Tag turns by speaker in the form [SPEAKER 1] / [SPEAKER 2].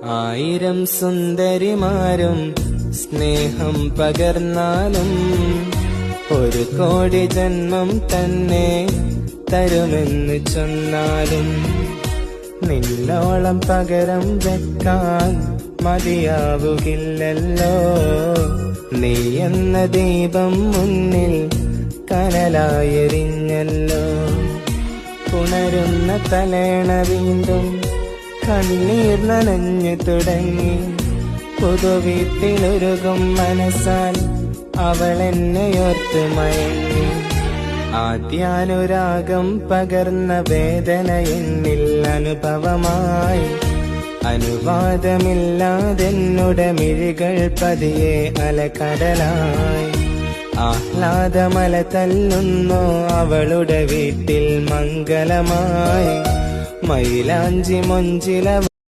[SPEAKER 1] ആയിരം സുന്ദരിമാരും സ്നേഹം പകർന്നാലും ഒരു കോടി ജന്മം തന്നെ തരുമെന്ന് ചൊന്നാലും നിന്നോളം പകരം വെക്കാൻ മതിയാവുകില്ലല്ലോ. നീ എന്ന ദീപം മുന്നിൽ കനലായെരിഞ്ഞല്ലോ. പുണരുന്ന തലേണ വീണ്ടും കണ്ണീർ നനഞ്ഞു തുടങ്ങി. പുതുവീട്ടിലൊരുകും മനസ്സാൽ അവളെന്നെയോർത്ത് മയങ്ങി. ആദ്യാനുരാഗം പകർന്ന വേദന എന്നിൽ അനുഭവമായി. അനുവാദമില്ലാതെന്നുടെ മിഴികൾ പതിയെ അലകടലായി. ആഹ്ലാദമല തല്ലുന്നു അവളുടെ വീട്ടിൽ മംഗളമായി. മൈലാഞ്ചി മൊഞ്ചില